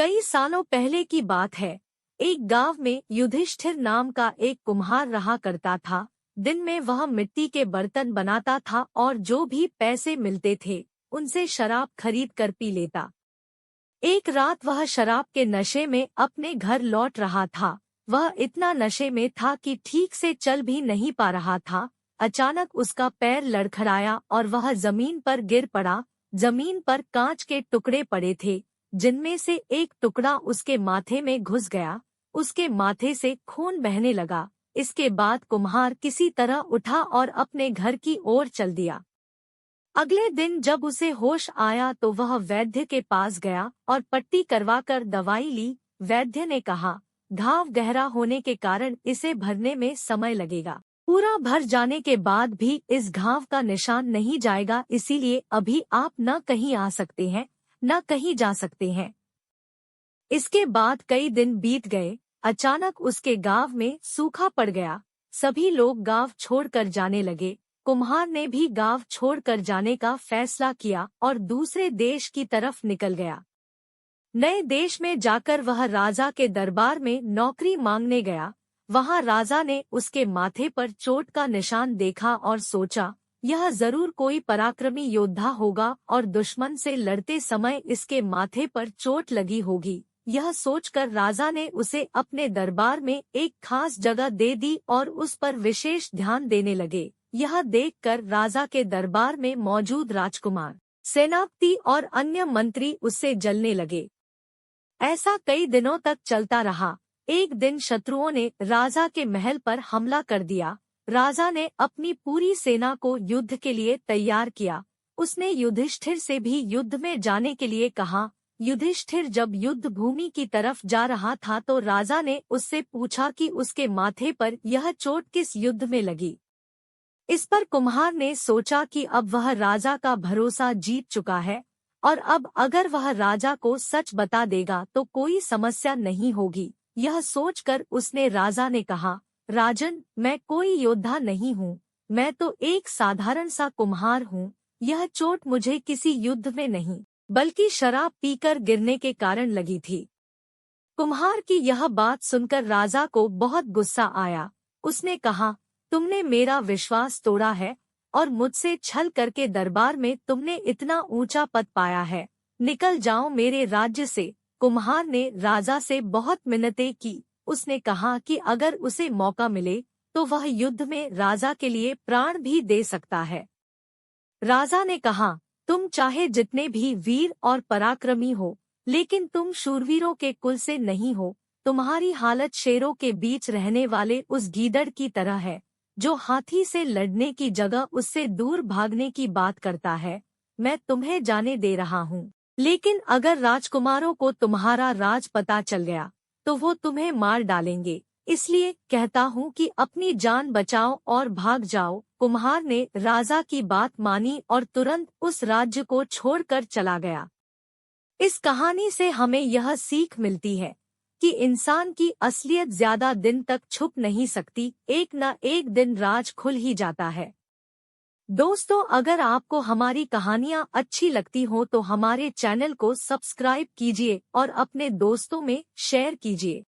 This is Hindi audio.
कई सालों पहले की बात है। एक गांव में युधिष्ठिर नाम का एक कुम्हार रहा करता था। दिन में वह मिट्टी के बर्तन बनाता था और जो भी पैसे मिलते थे उनसे शराब खरीद कर पी लेता। एक रात वह शराब के नशे में अपने घर लौट रहा था। वह इतना नशे में था कि ठीक से चल भी नहीं पा रहा था। अचानक उसका पैर लड़खड़ाया और वह जमीन पर गिर पड़ा। जमीन पर कांच के टुकड़े पड़े थे, जिनमें से एक टुकड़ा उसके माथे में घुस गया। उसके माथे से खून बहने लगा। इसके बाद कुम्हार किसी तरह उठा और अपने घर की ओर चल दिया। अगले दिन जब उसे होश आया तो वह वैद्य के पास गया और पट्टी करवाकर दवाई ली। वैद्य ने कहा, घाव गहरा होने के कारण इसे भरने में समय लगेगा। पूरा भर जाने के बाद भी इस घाव का निशान नहीं जाएगा, इसीलिए अभी आप न कहीं आ सकते हैं न कहीं जा सकते हैं। इसके बाद कई दिन बीत गए। अचानक उसके गांव में सूखा पड़ गया। सभी लोग गांव छोड़कर जाने लगे। कुम्हार ने भी गांव छोड़कर जाने का फैसला किया और दूसरे देश की तरफ निकल गया। नए देश में जाकर वह राजा के दरबार में नौकरी मांगने गया। वहां राजा ने उसके माथे पर चोट का निशान देखा और सोचा, यह जरूर कोई पराक्रमी योद्धा होगा और दुश्मन से लड़ते समय इसके माथे पर चोट लगी होगी। यह सोचकर राजा ने उसे अपने दरबार में एक खास जगह दे दी और उस पर विशेष ध्यान देने लगे। यह देखकर राजा के दरबार में मौजूद राजकुमार, सेनापति और अन्य मंत्री उससे जलने लगे। ऐसा कई दिनों तक चलता रहा। एक दिन शत्रुओं ने राजा के महल पर हमला कर दिया। राजा ने अपनी पूरी सेना को युद्ध के लिए तैयार किया। उसने युधिष्ठिर से भी युद्ध में जाने के लिए कहा। युधिष्ठिर जब युद्ध भूमि की तरफ जा रहा था तो राजा ने उससे पूछा कि उसके माथे पर यह चोट किस युद्ध में लगी। इस पर कुम्हार ने सोचा कि अब वह राजा का भरोसा जीत चुका है और अब अगर वह राजा को सच बता देगा तो कोई समस्या नहीं होगी। यह सोचकर उसने राजा ने कहा, राजन, मैं कोई योद्धा नहीं हूँ, मैं तो एक साधारण सा कुम्हार हूँ। यह चोट मुझे किसी युद्ध में नहीं बल्कि शराब पीकर गिरने के कारण लगी थी। कुम्हार की यह बात सुनकर राजा को बहुत गुस्सा आया। उसने कहा, तुमने मेरा विश्वास तोड़ा है और मुझसे छल करके दरबार में तुमने इतना ऊंचा पद पाया है। निकल जाओ मेरे राज्य से। कुम्हार ने राजा से बहुत मिन्नतें की। उसने कहा कि अगर उसे मौका मिले तो वह युद्ध में राजा के लिए प्राण भी दे सकता है। राजा ने कहा, तुम चाहे जितने भी वीर और पराक्रमी हो, लेकिन तुम शूरवीरों के कुल से नहीं हो। तुम्हारी हालत शेरों के बीच रहने वाले उस गीदड़ की तरह है जो हाथी से लड़ने की जगह उससे दूर भागने की बात करता है। मैं तुम्हें जाने दे रहा हूँ, लेकिन अगर राजकुमारों को तुम्हारा राज पता चल गया तो वो तुम्हें मार डालेंगे। इसलिए कहता हूँ कि अपनी जान बचाओ और भाग जाओ। कुम्हार ने राजा की बात मानी और तुरंत उस राज्य को छोड़कर चला गया। इस कहानी से हमें यह सीख मिलती है कि इंसान की असलियत ज्यादा दिन तक छुप नहीं सकती, एक न एक दिन राज खुल ही जाता है। दोस्तों, अगर आपको हमारी कहानियाँ अच्छी लगती हो तो हमारे चैनल को सब्सक्राइब कीजिए और अपने दोस्तों में शेयर कीजिए।